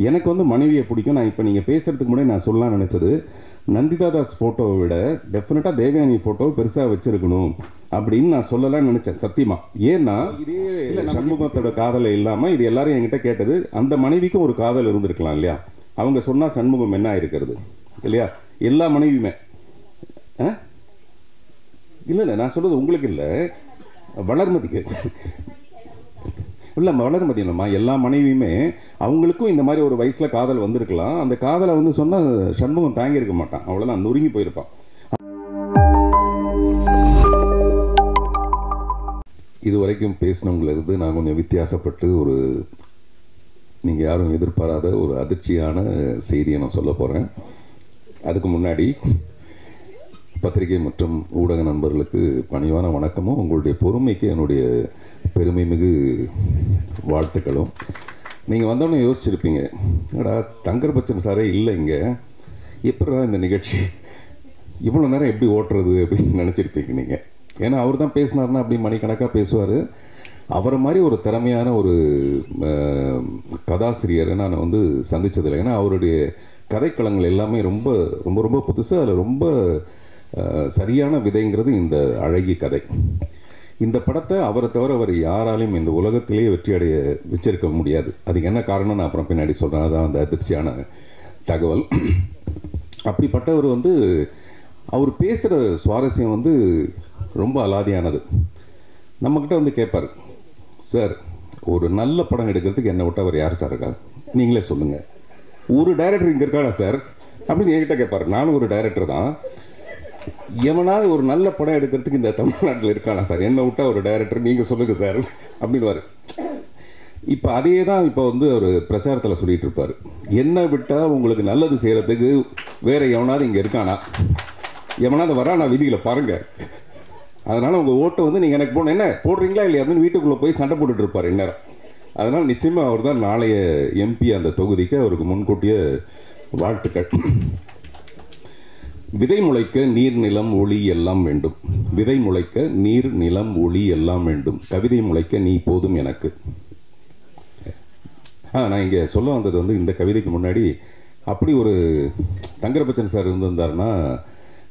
எனக்கு வந்து மனைவியை பிடிக்கும். நான் இப்போ நீங்கள் பேசுகிறதுக்கு முன்னாடி நான் சொல்லலாம்னு நினச்சது, நந்திதா தாஸ் ஃபோட்டோவை விட டெஃபினட்டாக தேவயானி ஃபோட்டோ பெருசாக வச்சுருக்கணும் அப்படின்னு நான் சொல்லலாம்னு நினச்சேன் சத்தியமாக. ஏன்னா இதே சண்முகத்தோட காதலை இல்லாமல் இது எல்லாரும் என்கிட்ட கேட்டது, அந்த மனைவிக்கும் ஒரு காதல் இருந்திருக்கலாம் இல்லையா? அவங்க சொன்னால் சண்முகம் என்ன ஆயிருக்கிறது இல்லையா? எல்லா மனைவியுமே இல்லை இல்லை, நான் சொல்கிறது உங்களுக்கு இல்லை, வளர்மதிக்கு இல்லை, வளர்மதி இல்லைம்மா, எல்லா மனைவியுமே அவங்களுக்கும் இந்த மாதிரி ஒரு வயசில் காதல் வந்திருக்கலாம். அந்த காதலை வந்து சொன்னால் சண்முகம் தாங்கியிருக்க மாட்டான், அவ்வளோதான், நொறுங்கி போயிருப்பான். இது வரைக்கும் பேசினவங்களிருந்து நான் கொஞ்சம் வித்தியாசப்பட்டு ஒரு நீங்கள் யாரும் எதிர்பாராத ஒரு அதிர்ச்சியான செய்தியை நான் சொல்ல போகிறேன். அதுக்கு முன்னாடி பத்திரிகை மற்றும் ஊடக நண்பர்களுக்கு பணிவான வணக்கமும் உங்களுடைய பொறுமைக்கு என்னுடைய பெருமை மிகு வாழ்த்துக்களும். நீங்கள் வந்தோடனே யோசிச்சிருப்பீங்க, ஏடா தங்கர் பச்சன் சாரே இல்லை இங்கே, எப்படா இந்த நிகழ்ச்சி இவ்வளோ நேரம் எப்படி ஓட்டுறது அப்படின்னு நினச்சிருப்பீங்க நீங்கள். ஏன்னா அவர் தான் பேசினார்னா அப்படி மணிக்கணக்காக பேசுவார். அவரை மாதிரி ஒரு திறமையான ஒரு கதாசிரியரை நான் வந்து சந்தித்ததில்லை. ஏன்னா அவருடைய கதைக்களங்கள் எல்லாமே ரொம்ப ரொம்ப ரொம்ப புதுசாக, அதில் ரொம்ப சரியான விதைங்கிறது இந்த அழகிய கதை. இந்த படத்தை அவரை தவிர அவர் யாராலையும் இந்த உலகத்திலேயே வெற்றி அடைய வச்சிருக்க முடியாது. அதுக்கு என்ன காரணம் நான் அப்புறம் பின்னாடி சொல்கிறேன். அதான் அந்த அதிர்ச்சியான தகவல். அப்படிப்பட்டவர் வந்து அவர் பேசுகிற சுவாரஸ்யம் வந்து ரொம்ப அலாதியானது. நம்மக்கிட்ட வந்து கேட்பார், சார் ஒரு நல்ல படம் எடுக்கிறதுக்கு என்னை விட்டு அவர் யார் சார் இருக்கா, நீங்களே சொல்லுங்கள், ஒரு டைரக்டர் இங்கே இருக்காடா சார் அப்படின்னு என்கிட்ட கேட்பார். நானும் ஒரு டைரக்டர் தான், எவனாவது ஒரு நல்ல படம் எடுக்கிறதுக்கு இந்த தமிழ்நாட்டில் இருக்கானா சார், என்னை விட்டா ஒரு டைரக்டர், நீங்கள் சொல்லுங்கள் சார் அப்படின்வார். இப்போ அதே தான் இப்போ வந்து அவர் பிரச்சாரத்தில் சொல்லிகிட்டு இருப்பார், என்னை விட்டால் உங்களுக்கு நல்லது செய்கிறதுக்கு வேறு எவனாவது இங்கே இருக்கானா, எவனாவது வரானா விதிகளை பாருங்கள், அதனால் உங்கள் ஓட்டை வந்து நீங்கள் எனக்கு போன என்ன போடுறீங்களா இல்லையா அப்படின்னு வீட்டுக்குள்ளே போய் சண்டை போட்டுட்டு இருப்பார் இந்நேரம். அதனால் நிச்சயமாக அவர் தான் நாளைய எம்பி அந்த தொகுதிக்கு. அவருக்கு முன்கூட்டிய வாழ்த்துக்கள். விதை முளைக்க நீர் நிலம் ஒளி எல்லாம் வேண்டும், விதை முளைக்க நீர் நிலம் ஒளி எல்லாம் வேண்டும், கவிதை முளைக்க நீ போதும் எனக்கு. நான் இங்கே சொல்ல வந்தது வந்து, இந்த கவிதைக்கு முன்னாடி அப்படி ஒரு தங்கர்பச்சன் சார் இருந்திருந்தாருன்னா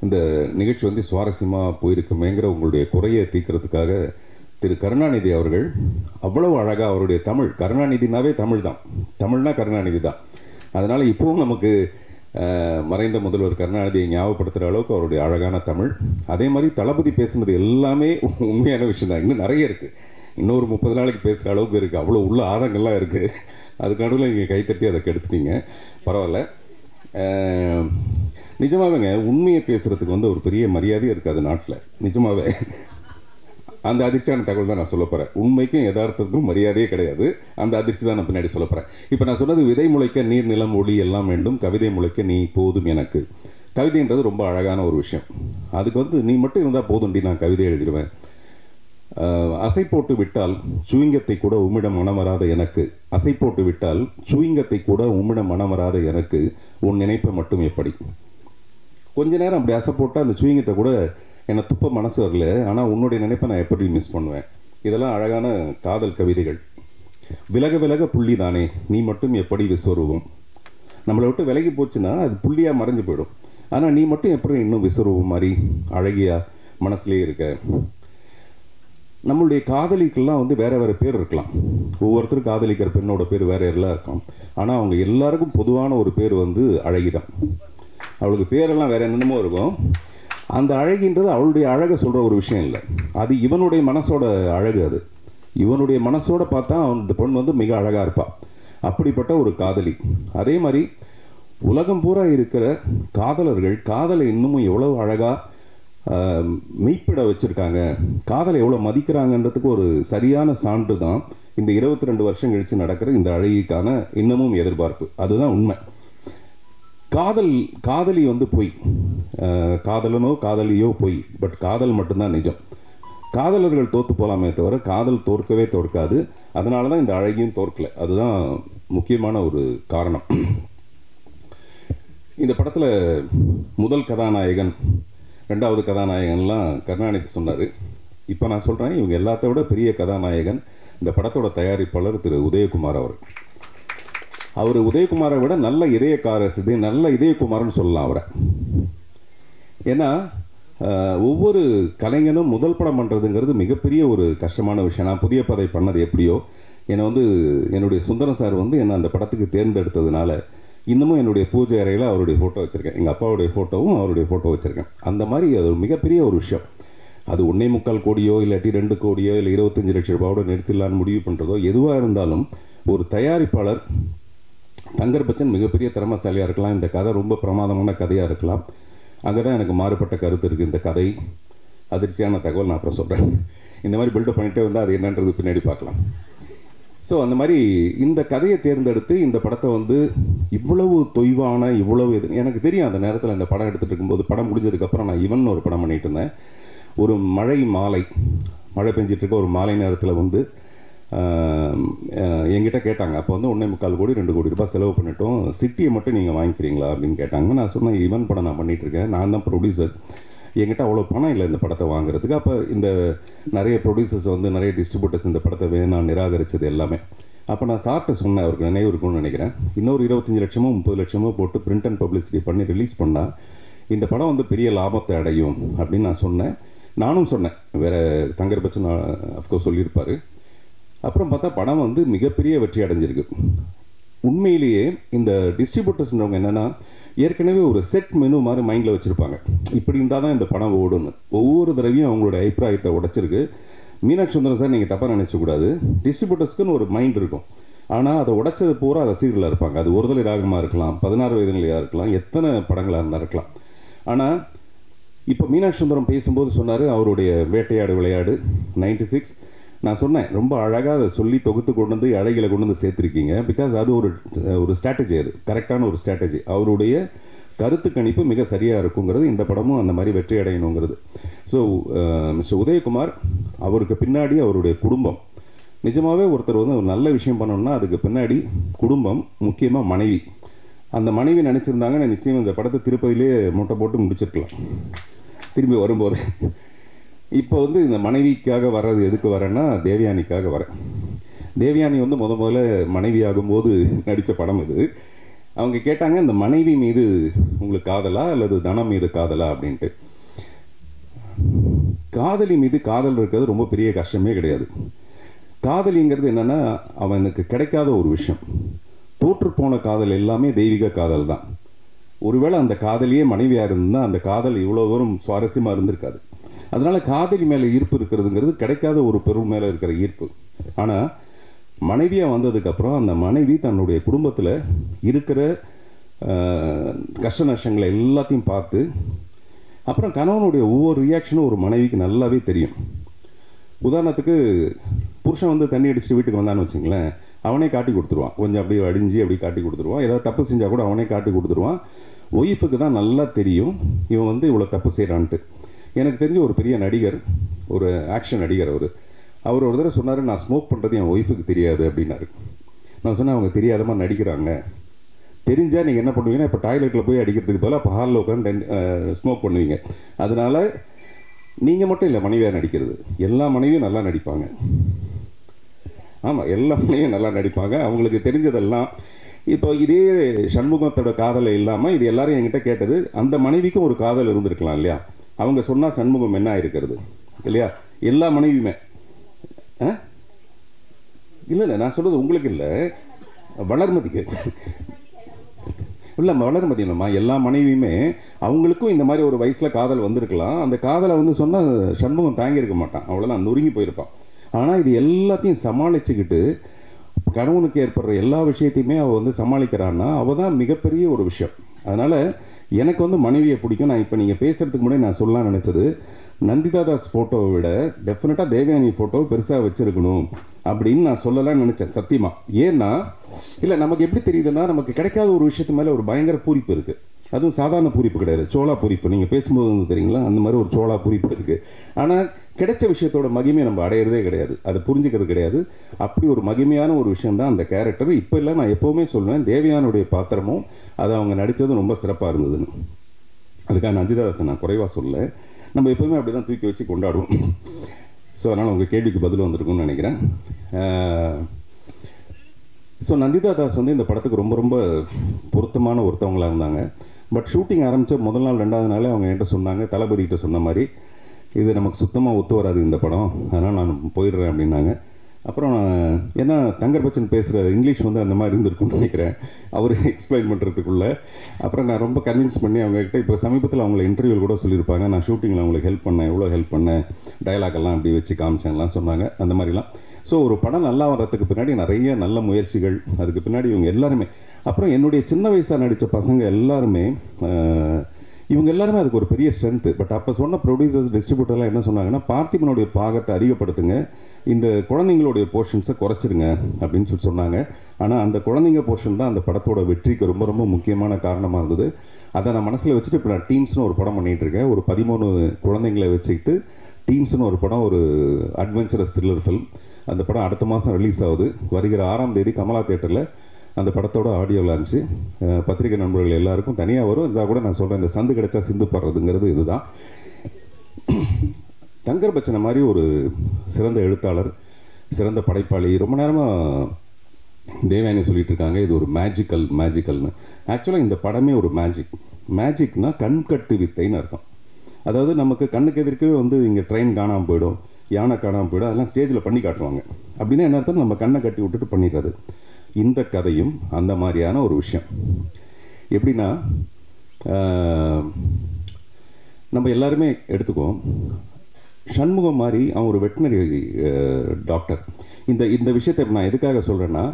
இந்த நிகழ்ச்சி வந்து சுவாரஸ்யமாக போயிருக்குமேங்கிற உங்களுடைய குறையை தீர்க்கிறதுக்காக திரு கருணாநிதி அவர்கள் அவ்வளவு அழகாக அவருடைய தமிழ், கருணாநிதினாவே தமிழ் தான், தமிழ்னா கருணாநிதி தான். அதனால் இப்போவும் நமக்கு மறைந்த முதல்வர் கருணாநிதியை ஞாபகப்படுத்துகிற அளவுக்கு அவருடைய அழகான தமிழ். அதே மாதிரி தளபதி பேசுனது எல்லாமே உண்மையான விஷயம் தான். இன்னும் நிறைய இருக்குது, இன்னொரு 30 நாளைக்கு பேசுகிற அளவுக்கு இருக்குது, அவ்வளோ உள்ள ஆழங்கள்லாம் இருக்குது. அதுக்கு நடுவில் நீங்கள் கைத்தட்டி அதை கெடுத்துட்டீங்க, பரவாயில்ல. நிஜமாகவேங்க உண்மையை பேசுகிறதுக்கு வந்து ஒரு பெரிய மரியாதையே இருக்காது நாட்டில், நிஜமாகவே. அந்த அதிர்ச்சியான தகவல் தான் நான் சொல்ல போகிறேன். உண்மைக்கும் யதார்த்தத்துக்கும் மரியாதையே கிடையாது, அந்த அதிர்ச்சி தான் நான் பின்னாடி சொல்ல போகிறேன். இப்போ நான் சொன்னது விதை முளைக்க நீர் நிலம் ஒளி எல்லாம் வேண்டும், கவிதை முளைக்க நீ போதும் எனக்கு. கவிதைன்றது ரொம்ப அழகான ஒரு விஷயம். அதுக்கு வந்து நீ மட்டும் இருந்தால் போதும்டி, நான் கவிதை எழுதிடுவேன். அசை போட்டு விட்டால் சுவிங்கத்தை கூட உம்மிடம் மனம் வராத எனக்கு, அசை போட்டு விட்டால் சுவிங்கத்தை கூட உம்மிடம் மனம் வராத எனக்கு, உன் நினைப்பை மட்டும் எப்படி. கொஞ்ச நேரம் அப்படி அசை போட்டால் அந்த சுவிங்கத்தை கூட என்னை துப்ப மனசு வரல, ஆனால் உன்னுடைய நினைப்பை நான் எப்படி மிஸ் பண்ணுவேன். இதெல்லாம் அழகான காதல் கவிதைகள். விலக விலக புள்ளி தானே நீ மட்டும் எப்படி விஸ்வரூபம். நம்மளை விட்டு விலகி போச்சுன்னா அது புள்ளியாக மறைஞ்சு போயிடும். ஆனால் நீ மட்டும் எப்படி இன்னும் விஸ்வரூபம் மாதிரி அழகியா மனசுலேயே இருக்க. நம்மளுடைய காதலிக்கெல்லாம் வந்து வேறு வேறு பேர் இருக்கலாம், ஒவ்வொருத்தரும் காதலிக்கிற பெண்ணோட பேர் வேறு எல்லாம் இருக்கலாம். ஆனால் அவங்க எல்லாருக்கும் பொதுவான ஒரு பேர் வந்து அழகிதான். அவளுக்கு பேரெல்லாம் வேறு என்னென்னமோ இருக்கும். அந்த அழகின்றது அவளுடைய அழகை சொல்கிற ஒரு விஷயம் இல்லை, அது இவனுடைய மனசோட அழகு. அது இவனுடைய மனசோட பார்த்தா அந்த பொண்ணு வந்து மிக அழகாக இருப்பாள். அப்படிப்பட்ட ஒரு காதலி. அதே மாதிரி உலகம் பூரா இருக்கிற காதலர்கள் காதலை இன்னமும் எவ்வளவு அழகாக மெய்ப்பிட வச்சுருக்காங்க, காதலை எவ்வளோ மதிக்கிறாங்கன்றதுக்கு ஒரு சரியான சான்று தான் இந்த 22 வருஷம் கழித்து நடக்கிற இந்த அழகிக்கான இன்னமும் எதிர்பார்ப்பு. அதுதான் உண்மை. காதலி வந்து பொய், காதலனோ காதலியோ பொய், பட் காதல் மட்டும்தான் நிஜம். காதலர்கள் தோற்று போகலாமே தவிர காதல் தோற்கவே தோற்காது. அதனால தான் இந்த அழகியும் தோற்கலை. அதுதான் முக்கியமான ஒரு காரணம். இந்த படத்தில் முதல் கதாநாயகன், ரெண்டாவது கதாநாயகன்லாம் கருணாநிதி சொன்னார். இப்போ நான் சொல்கிறேன், இவங்க எல்லாத்த விட பெரிய கதாநாயகன் இந்த படத்தோட தயாரிப்பாளர் திரு உதயகுமார் அவர். அவர் உதயகுமாரை விட நல்ல இதயக்காரர், நல்ல இதயகுமாரன்னு சொல்லலாம் அவரை. ஏன்னா ஒவ்வொரு கலைஞனும் முதல் படம் பண்ணுறதுங்கிறது மிகப்பெரிய ஒரு கஷ்டமான விஷயம். நான் புதிய பதை பண்ணது எப்படியோ, என்னை என்னுடைய சுந்தரம் சார் என்னை அந்த படத்துக்கு தேர்ந்தெடுத்ததுனால இன்னமும் என்னுடைய பூஜை அறையில் அவருடைய ஃபோட்டோ வச்சுருக்கேன். எங்கள் அப்பாவுடைய ஃபோட்டோவும் அவருடைய ஃபோட்டோ வச்சுருக்கேன். அந்த மாதிரி அது ஒரு மிகப்பெரிய ஒரு விஷயம். அது 1.25 கோடியோ இல்லாட்டி 2 கோடியோ இல்லை 25 லட்சம் ரூபாவோட நிறுத்திடலான்னு முடிவு பண்ணுறதோ எதுவாக இருந்தாலும் ஒரு தயாரிப்பாளர் தங்கர் பச்சன் மிகப்பெரிய திறமைசாலியாக இருக்கலாம், இந்த கதை ரொம்ப பிரமாதமான கதையாக இருக்கலாம். அங்கே தான் எனக்கு மாறுபட்ட கருத்து இருக்குது. இந்த கதை அதிர்ச்சியான தகவல் நான் அப்புறம் சொல்கிறேன். இந்த மாதிரி பில்டப் பண்ணிகிட்டே வந்தால் அது என்னன்றது பின்னாடி பார்க்கலாம். ஸோ அந்த மாதிரி இந்த கதையை தேர்ந்தெடுத்து இந்த படத்தை இவ்வளவு தொய்வான இவ்வளவு எனக்கு தெரியும். அந்த நேரத்தில் இந்த படம் எடுத்துகிட்டு இருக்கும்போது, படம் முடிஞ்சதுக்கப்புறம் நான் இவன் ஒரு படம் பண்ணிகிட்டு இருந்தேன். ஒரு மழை பெஞ்சிட்டு இருக்க ஒரு மாலை நேரத்தில் என்கிட்ட கேட்டாங்க. அப்போ 1.25 கோடி 2 கோடி ரூபாய் செலவு பண்ணிட்டோம், சிட்டியை மட்டும் நீங்கள் வாங்கிக்கிறீங்களா அப்படின்னு கேட்டாங்க. நான் சொன்னேன், இவன் படம் நான் பண்ணிகிட்ருக்கேன், நான் தான் ப்ரொடியூசர், என்கிட்ட அவ்வளோ பணம் இல்லை இந்த படத்தை வாங்குறதுக்கு. அப்போ இந்த நிறைய ப்ரொடியூசர்ஸ் நிறைய டிஸ்ட்ரிபியூட்டர்ஸ் இந்த படத்தை வேணாம் நிராகரித்தது எல்லாமே. அப்போ நான் சார்ட்ட சொன்னேன், அவருக்கு நினைவு இருக்கும்னு நினைக்கிறேன், இன்னொரு 25 லட்சமோ 30 லட்சமோ போட்டு பிரிண்ட் அண்ட் பப்ளிசிட்டி பண்ணி ரிலீஸ் பண்ணால் இந்த படம் பெரிய லாபத்தை அடையும் அப்படின்னு நான் சொன்னேன். நானும் சொன்னேன், வேறு தங்கர் பச்சன் அஃப்கோர்ஸ் சொல்லியிருப்பார். அப்புறம் பார்த்தா படம் மிகப்பெரிய வெற்றி அடைஞ்சிருக்கு. உண்மையிலேயே இந்த டிஸ்ட்ரிபியூட்டர்ஸ்ன்றவங்க என்னென்னா ஏற்கனவே ஒரு செட் மெனு மாதிரி மைண்டில் வச்சுருப்பாங்க, இப்படி இருந்தால் தான் இந்த படம் ஓடுன்னு. ஒவ்வொரு தடவையும் அவங்களோட அபிப்பிராயத்தை உடைச்சிருக்கு. மீனாட்சி சுந்தரம் சார் நீங்கள் தப்பாக நினச்சக்கூடாது, டிஸ்ட்ரிபியூட்டர்ஸ்க்குன்னு ஒரு மைண்ட் இருக்கும், ஆனால் அதை உடைச்சது பூரா ரசிகர்களாக இருப்பாங்க. அது ஒருதலை ராகமாக இருக்கலாம், 16 வயது நிலையாக இருக்கலாம், எத்தனை படங்களாக இருந்தால் இருக்கலாம். ஆனால் இப்போ மீனாட்சி சுந்தரம் பேசும்போது சொன்னார், அவருடைய வேட்டையாடு விளையாடு 96. நான் சொன்னேன், ரொம்ப அழகாக அதை சொல்லி தொகுத்து கொண்டு அழகில கொண்டு சேர்த்துருக்கீங்க. பிகாஸ் அது ஒரு ஸ்ட்ராட்டஜி, அது கரெக்டான ஒரு ஸ்ட்ராட்டஜி. அவருடைய கருத்து கணிப்பு மிக சரியாக இருக்குங்கிறது, இந்த படமும் அந்த மாதிரி வெற்றி அடையணுங்கிறது. ஸோ மிஸ்டர் உதயகுமார், அவருக்கு பின்னாடி அவருடைய குடும்பம், நிஜமாகவே ஒருத்தர் ஒரு நல்ல விஷயம் பண்ணணும்னா அதுக்கு பின்னாடி குடும்பம், முக்கியமாக மனைவி. அந்த மனைவி நினச்சிருந்தாங்கன்னா நிச்சயம் இந்த படத்தை திருப்பதியிலே மூட்டை போட்டு முடிச்சிருக்கலாம் திரும்பி வரும்போது. இப்போ இந்த மனைவிக்காக வர்றது எதுக்கு வரேன்னா தேவயானிக்காக வரேன். தேவயானி முதல்ல மனைவி ஆகும்போது நடித்த படம் இது. அவங்க கேட்டாங்க, இந்த மனைவி மீது உங்களுக்கு காதலா அல்லது தனம் மீது காதலா அப்படின்ட்டு. காதலி மீது காதல் இருக்கிறது ரொம்ப பெரிய கஷ்டமே கிடையாது. காதலிங்கிறது என்னென்னா அவனுக்கு கிடைக்காத ஒரு விஷயம். தோற்றுப்போன காதல் எல்லாமே தெய்வீக காதல் தான். ஒருவேளை அந்த காதலியே மனைவியாக இருந்தால் அந்த காதல் இவ்வளோ தூரம் சுவாரஸ்யமாக இருந்திருக்காது. அதனால காதலி மேலே ஈர்ப்பு இருக்கிறதுங்கிறது கிடைக்காத ஒரு பெரும் மேலே இருக்கிற ஈர்ப்பு. ஆனால் மனைவியாக வந்ததுக்கப்புறம் அந்த மனைவி தன்னுடைய குடும்பத்தில் இருக்கிற கஷ்ட நஷ்டங்களை எல்லாத்தையும் பார்த்து, அப்புறம் கணவனுடைய ஒவ்வொரு ரியாக்ஷனும் ஒரு மனைவிக்கு நல்லாவே தெரியும். உதாரணத்துக்கு புருஷன் தண்ணி அடிச்சுட்டு வீட்டுக்கு வந்தான்னு வச்சுங்களேன், அவனே காட்டி கொடுத்துருவான், கொஞ்சம் அப்படியே அடிஞ்சு அப்படி காட்டி கொடுத்துருவான். ஏதாவது தப்பு செஞ்சால் கூட அவனே காட்டி கொடுத்துருவான். ஒய்ஃபுக்கு தான் நல்லா தெரியும் இவன் இவ்வளோ தப்பு செய்கிறான்ட்டு. எனக்கு தெரிஞ்ச ஒரு பெரிய நடிகர், ஒரு ஆக்ஷன் நடிகர், அவர் ஒரு தடவை சொன்னார், நான் ஸ்மோக் பண்ணுறது என் ஒய்ஃபுக்கு தெரியாது அப்படின்னாரு. நான் சொன்னேன், அவங்க தெரியாதமாக நடிக்கிறாங்க, தெரிஞ்சால் நீங்கள் என்ன பண்ணுவீங்கன்னா இப்போ டாய்லெட்டில் போய் அடிக்கிறதுக்கு பதிலாக இப்போ ஹாலில் உட்காந்து ஸ்மோக் பண்ணுவீங்க. அதனால் நீங்கள் மட்டும் இல்லை மனைவியாக நடிக்கிறது, எல்லா மனைவியும் நல்லா நடிப்பாங்க. ஆமாம், எல்லா மனைவியும் நல்லா நடிப்பாங்க. அவங்களுக்கு தெரிஞ்சதெல்லாம் இப்போ இதே சண்முகத்தோட காதலை இல்லாமல் இது எல்லாரும் என்கிட்ட கேட்டது, அந்த மனைவிக்கும் ஒரு காதல் இருந்திருக்கலாம் இல்லையா? அவங்க சொன்னால் சண்முகம் என்ன இருக்கிறது இல்லையா? எல்லா மனைவியுமே இல்லை, நான் சொல்கிறது உங்களுக்கு இல்லை, வளர்மதிக்கு இல்லை, வளர்மதி இல்லைம்மா, எல்லா மனைவியுமே அவங்களுக்கும் இந்த மாதிரி ஒரு வயசில் காதல் வந்திருக்கலாம். அந்த காதலை சொன்னால் சண்முகம் தாங்கியிருக்க மாட்டான், அவ்வளோதான் நொறுங்கி போயிருப்பான். ஆனால் இது எல்லாத்தையும் சமாளிச்சுக்கிட்டு கணவனுக்கு ஏற்படுற எல்லா விஷயத்தையுமே அவள் சமாளிக்கிறான்னா அவள் தான் மிகப்பெரிய ஒரு விஷயம். அதனால் எனக்கு மனைவியை பிடிக்கும். நான் இப்போ நீங்கள் பேசுகிறதுக்கு முன்னாடி நான் சொல்லலாம் நினச்சது, நந்திதா தாஸ் ஃபோட்டோவை விட டெஃபினட்டாக தேவயானி ஃபோட்டோவை பெருசாக வச்சுருக்கணும் அப்படின்னு நான் சொல்லலாம்னு நினச்சேன் சத்தியமாக. ஏன்னா இல்லை, நமக்கு எப்படி தெரியுதுன்னா நமக்கு கிடைக்காத ஒரு விஷயத்து மேலே ஒரு பயங்கர பூரிப்பு இருக்குது. அதுவும் சாதாரண பூரிப்பு கிடையாது, சோளா பூரிப்பு. நீங்கள் பேசும்போது தெரியுங்களா, அந்த மாதிரி ஒரு சோளா பூரிப்பு இருக்குது. ஆனால் கிடைச்ச விஷயத்தோட மகிமையை நம்ம அடையிறதே கிடையாது, அதை புரிஞ்சுக்கிறது கிடையாது. அப்படி ஒரு மகிமையான ஒரு விஷயம் தான் அந்த கேரக்டர். இப்போ இல்லை, நான் எப்போவுமே சொல்லுவேன், தேவயானுடைய பாத்திரமும் அதை அவங்க நடித்ததும் ரொம்ப சிறப்பாக இருந்ததுன்னு. அதுக்காக நந்திதாசன் நான் குறைவாக சொல்ல, நம்ம எப்போவுமே அப்படி தான் தூக்கி வச்சு கொண்டாடுவோம். ஸோ அதனால் உங்கள் கேள்விக்கு பதில் வந்திருக்கும்னு நினைக்கிறேன். ஸோ நந்திதா தாஸ் வந்து இந்த படத்துக்கு ரொம்ப ரொம்ப பொருத்தமான ஒருத்தவங்களாக இருந்தாங்க. பட் ஷூட்டிங் ஆரம்பித்த முதல் நாள் 2வது நாளே அவங்க என்கிட்ட சொன்னாங்க, தளபதிகிட்ட சொன்ன மாதிரி இது நமக்கு சுத்தமாக ஒத்து வராது இந்த படம், அதனால் நான் போயிடுறேன் அப்படின்னாங்க. அப்புறம் ஏன்னா தங்கர் பச்சன் பேசுகிற இங்கிலீஷ் வந்து அந்த மாதிரி இருந்திருக்குன்னு நினைக்கிறேன் அவர் எக்ஸ்பிளைன் பண்ணுறதுக்குள்ளே. அப்புறம் நான் ரொம்ப கன்வின்ஸ் பண்ணி அவங்ககிட்ட இப்போ சமீபத்தில் அவங்கள இன்டர்வியூவில் கூட சொல்லியிருப்பாங்க, நான் ஷூட்டிங்கில் அவங்களுக்கு ஹெல்ப் பண்ணேன், எவ்வளோ ஹெல்ப் பண்ணேன், டைலாகெல்லாம் அப்படி வச்சு காமிச்சேன்லாம் சொன்னாங்க, அந்த மாதிரிலாம். ஸோ ஒரு படம் நல்லா வர்றதுக்கு பின்னாடி நிறைய நல்ல முயற்சிகள், அதுக்கு பின்னாடி இவங்க எல்லாருமே. அப்புறம் என்னுடைய சின்ன வயசாக நடித்த பசங்க எல்லாருமே இவங்க எல்லாருமே அதுக்கு ஒரு பெரிய ஸ்ட்ரென்த்து. பட் அப்போ சொன்ன ப்ரொடியூசர்ஸ் டிஸ்ட்ரிபியூட்டர்லாம் என்ன சொன்னாங்கன்னா, பார்த்திபனுடைய பாகத்தை அதிகப்படுத்துங்க, இந்த குழந்தைங்களுடைய போர்ஷன்ஸை குறைச்சிருங்க அப்படின்னு சொல்லி சொன்னாங்க. ஆனால் அந்த குழந்தைங்க போர்ஷன் தான் அந்த படத்தோட வெற்றிக்கு ரொம்ப ரொம்ப முக்கியமான காரணமாக இருந்தது. அதை நான் மனசில் வச்சுட்டு இப்போ நான் டீன்ஸ்னு ஒரு படம் பண்ணிகிட்டு இருக்கேன். ஒரு 13 குழந்தைங்களை வச்சுக்கிட்டு டீன்ஸ்னு ஒரு படம், ஒரு அட்வென்ச்சரஸ் த்ரில்லர் ஃபில்ம். அந்த படம் அடுத்த மாதம் ரிலீஸ் ஆகுது. வருகிற 6ஆம் தேதி கமலா தியேட்டரில் அந்த படத்தோட ஆடியோ லான்ச்சு. பத்திரிகை நண்பர்கள் எல்லாருக்கும் தனியாக வரும். இதாக கூட நான் சொல்கிறேன், இந்த சந்து கிடைச்சா சிந்து படுறதுங்கிறது இதுதான். தங்கர் பச்சனை மாதிரி ஒரு சிறந்த எழுத்தாளர், சிறந்த படைப்பாளி. ரொம்ப நேரமாக தேவயானி சொல்லிட்டு இருக்காங்க இது ஒரு மேஜிக்கல்னு. ஆக்சுவலாக இந்த படமே ஒரு மேஜிக்னா கண்கட்டு வித்தைன்னு அர்த்தம். அதாவது நமக்கு கண்ணுக்கு எதிர்க்கவே வந்து இங்கே ட்ரெயின் காணாமல் போயிடும், யானை காணாமல் போயிடும், அதெல்லாம் ஸ்டேஜில் பண்ணி காட்டுவாங்க. அப்படின்னா என்ன அர்த்தம், நம்ம கண்ணை கட்டி விட்டுட்டு பண்ணிடுறது. இந்த கதையும் அந்த மாதிரியான ஒரு விஷயம். எப்படின்னா நம்ம எல்லாருமே எடுத்துக்குவோம், சண்முகம் மாதிரி அவன் ஒரு வெட்டினரி டாக்டர். இந்த விஷயத்தை நான் எதுக்காக சொல்கிறேன்னா,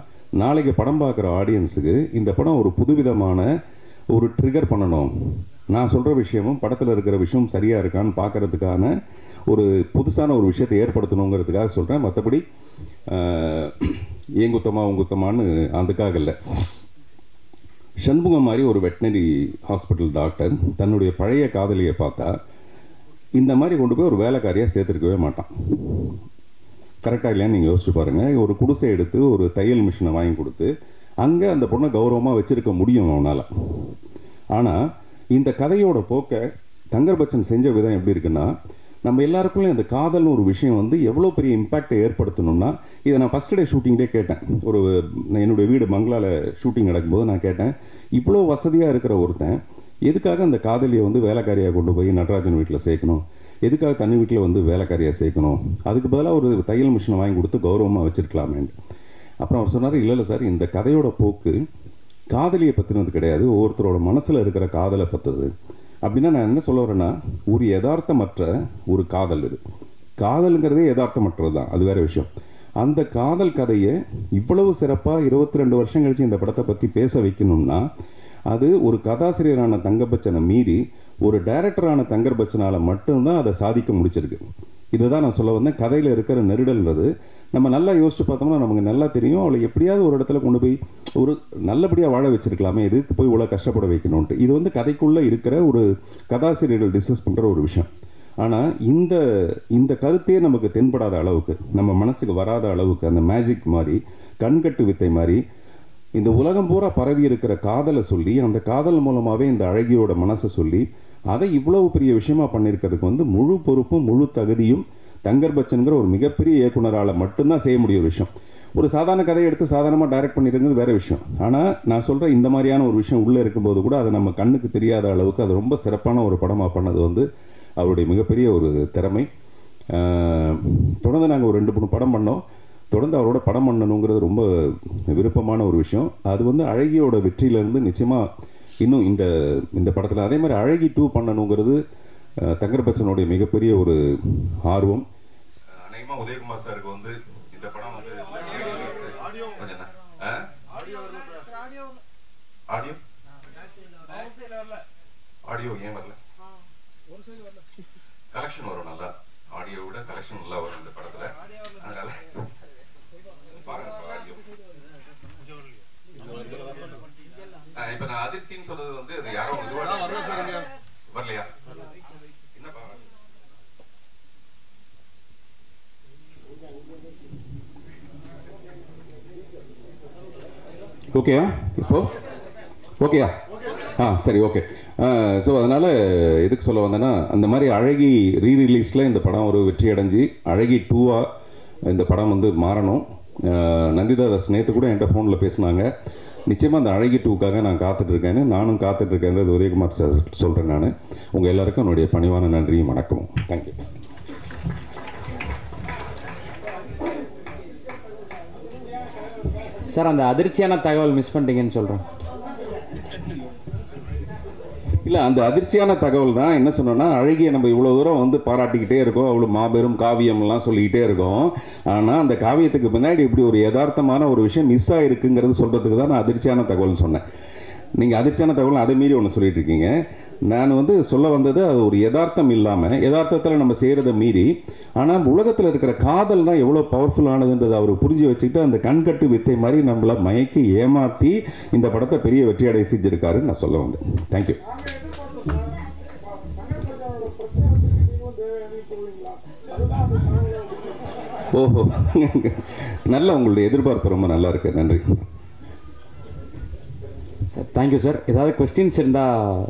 நாளைக்கு படம் பார்க்குற ஆடியன்ஸுக்கு இந்த படம் ஒரு புதுவிதமான ஒரு ட்ரிகர் பண்ணணும். நான் சொல்கிற விஷயமும் படத்தில் இருக்கிற விஷயம் சரியாக இருக்கான்னு பார்க்கறதுக்கான ஒரு புதுசான ஒரு விஷயத்தை ஏற்படுத்தணுங்கிறதுக்காக சொல்கிறேன். மற்றபடி ஏங்குத்தமா உங்குத்தமான்னு அதுக்காக இல்லை. சண்முகம் மாதிரி ஒரு வெட்டினரி ஹாஸ்பிட்டல் டாக்டர் தன்னுடைய பழைய காதலியை பார்த்தா இந்த மாதிரி கொண்டு போய் ஒரு வேலைக்காரியாக சேர்த்துருக்கவே மாட்டான். கரெக்டாக இல்லையான்னு நீங்கள் யோசிச்சு பாருங்கள். ஒரு குடிசை எடுத்து ஒரு தையல் மிஷினை வாங்கி கொடுத்து அங்கே அந்த பொண்ணை கௌரவமாக வச்சுருக்க முடியும் அவனால். ஆனால் இந்த கதையோட போக்கை தங்கர் பச்சன் செஞ்ச விதம் எப்படி இருக்குன்னா, நம்ம எல்லாருக்குள்ளே அந்த காதல்னு ஒரு விஷயம் வந்து எவ்வளோ பெரிய இம்பேக்டை ஏற்படுத்தணும்னா, இதை நான் ஃபஸ்ட் டே ஷூட்டிங்டே கேட்டேன். என்னுடைய வீடு மங்களாவில் ஷூட்டிங் நடக்கும்போது நான் கேட்டேன், இவ்வளோ வசதியாக இருக்கிற ஒருத்தன் எதுக்காக அந்த காதலியை வந்து வேலைக்காரியாக கொண்டு போய் நடராஜன் வீட்டில் சேர்க்கணும், எதுக்காக தனி வீட்டில் வந்து வேலைக்காரியாக சேர்க்கணும், அதுக்கு பதிலாக ஒரு தையல் மிஷினை வாங்கி கொடுத்து கௌரவமாக வச்சுருக்கலாமேன்ட்டு. அப்புறம் அவர் சொன்னார், இல்லை சார், இந்த கதையோட போக்கு காதலியை பற்றினது கிடையாது, ஒவ்வொருத்தரோட மனசில் இருக்கிற காதலை பற்றுது. அப்படின்னா நான் என்ன சொல்ல வரேன்னா, ஒரு யதார்த்தமற்ற ஒரு காதல். இது காதலுங்கிறதே யதார்த்தமற்றது தான், அது வேற விஷயம். அந்த காதல் கதையை இவ்வளவு சிறப்பாக 22 வருஷம் கழிச்சு இந்த படத்தை பற்றி பேச வைக்கணும்னா, அது ஒரு கதாசிரியரான தங்கர் பச்சனை மீறி ஒரு டைரக்டரான தங்கர் பச்சனால் மட்டும்தான் அதை சாதிக்க முடிச்சிருக்கு. இதுதான் நான் சொல்ல வந்தேன். கதையில் இருக்கிற நெருடல்ன்றது நம்ம நல்லா யோசிச்சு பார்த்தோம்னா நமக்கு நல்லா தெரியும். அவளை எப்படியாவது ஒரு இடத்துல கொண்டு போய் ஒரு நல்லபடியாக வாழ வச்சிருக்கலாமே, எதுக்கு போய் இவ்வளோ கஷ்டப்பட வைக்கணும்ன்ட்டு. இது வந்து கதைக்குள்ளே இருக்கிற ஒரு கதாசிரியர்கள் டிஸ்கஸ் பண்ணுற ஒரு விஷயம். ஆனால் இந்த கருத்தையே நமக்கு தென்படாத அளவுக்கு, நம்ம மனசுக்கு வராத அளவுக்கு, அந்த மேஜிக் மாதிரி, கண்கட்டு வித்தை மாதிரி இந்த உலகம் பூரா பரவி இருக்கிற காதலை சொல்லி, அந்த காதல் மூலமாகவே இந்த அழகியோட மனசை சொல்லி, அதை இவ்வளவு பெரிய விஷயமா பண்ணியிருக்கிறதுக்கு வந்து முழு பொறுப்பும் முழு தகுதியும் தங்கர் பச்சன்கிற ஒரு மிகப்பெரிய இயக்குனரால் மட்டும்தான் செய்ய முடிய ஒரு விஷயம். ஒரு சாதாரண கதையை எடுத்து சாதாரணமாக டைரக்ட் பண்ணியிருக்கிறது வேற விஷயம். ஆனால் நான் சொல்கிறேன், இந்த மாதிரியான ஒரு விஷயம் உள்ளே இருக்கும்போது கூட அதை நம்ம கண்ணுக்கு தெரியாத அளவுக்கு அது ரொம்ப சிறப்பான ஒரு படமாக பண்ணது வந்து அவருடைய மிகப்பெரிய ஒரு திறமை. தொடர்ந்து நாங்கள் ஒரு 2-3 படம் பண்ணோம். தொடர்ந்து அவரோட படம் பண்ணணுங்கிறது ரொம்ப விருப்பமான ஒரு விஷயம். அது வந்து அழகியோட வெற்றியிலேருந்து நிச்சயமாக இன்னும் இந்த படத்தில் அதே மாதிரி அழகி 2 பண்ணணுங்கிறது தங்கர் பச்சனுடைய மிகப்பெரிய ஒரு ஆர்வம். அநேகமாக உதயகுமார் சாருக்கு வந்து இந்த படம் வந்து ஆடியோ ஏன் வரல, கலெக்ஷன் வரும் நல்லா, ஆடியோ விட கலெக்ஷன் நல்லா வரும் இந்த படத்துல. அதனால இப்ப நான் அதிர்ச்சின்னு சொல்றது வந்து அது யாரும் வரலையா? என்னப்பா ஓகேயா? இப்போ ஓகேயா? சரி, ஓகே. ஸோ அதனால் எதுக்கு சொல்ல வந்தேன்னா, அந்த மாதிரி அழகி ரீரிலீஸில் இந்த படம் ஒரு வெற்றி அடைஞ்சு அழகி 2 இந்த படம் வந்து மாறணும். நந்திதா தாஸ் நேற்று கூட என்கிட்ட ஃபோனில் பேசினாங்க. நிச்சயமாக அந்த அழகி 2க்காக நான் காத்துட்ருக்கேன்னு, நானும் காத்துட்ருக்கேன்றது உதயகுமார் சார் சொல்கிறேன். நான் உங்கள் எல்லாருக்கும் என்னுடைய பணிவான நன்றியும் வணக்கமும். தேங்க்யூ. சார், அந்த அதிர்ச்சியான தகவல் மிஸ் பண்ணிட்டீங்கன்னு சொல்கிறேன். இல்லை, அந்த அதிர்ச்சியான தகவல் தான் என்ன சொன்னோன்னா, அழகியை நம்ம இவ்வளோ தூரம் வந்து பாராட்டிக்கிட்டே இருக்கோம், அவ்வளோ மாபெரும் காவியம்லாம் சொல்லிக்கிட்டே இருக்கோம். ஆனால் அந்த காவியத்துக்கு பின்னாடி இப்படி ஒரு யதார்த்தமான ஒரு விஷயம் மிஸ் ஆகிருக்குங்கிறது சொல்கிறதுக்கு தான் நான் அதிர்ச்சியான தகவல்னு சொன்னேன். நீங்கள் அதிர்ச்சியான தகவல் அதை மீறி ஒன்று சொல்லிட்டு இருக்கீங்க. நான் வந்து சொல்ல வந்தது அது ஒரு யதார்த்தம் இல்லாமல், யதார்த்தத்தில் நம்ம செய்கிறத மீறி, ஆனால் உலகத்தில் இருக்கிற காதல்னா எவ்வளோ பவர்ஃபுல்லானதுன்றதை அவர் புரிஞ்சு வச்சுக்கிட்டு அந்த கண்கட்டு வித்தை மாதிரி நம்மளை மயக்கி ஏமாற்றி இந்த படத்தை பெரிய வெற்றியடை செஞ்சுருக்காருன்னு நான் சொல்ல வந்தேன். தேங்க்யூ. ஓஹோ, நல்ல உங்களுடைய எதிர்பார்ப்பு ரொம்ப நல்லா இருக்கு. நன்றி. Thank you sir. ஏதாவது கொஸ்டின்ஸ் இருந்தால்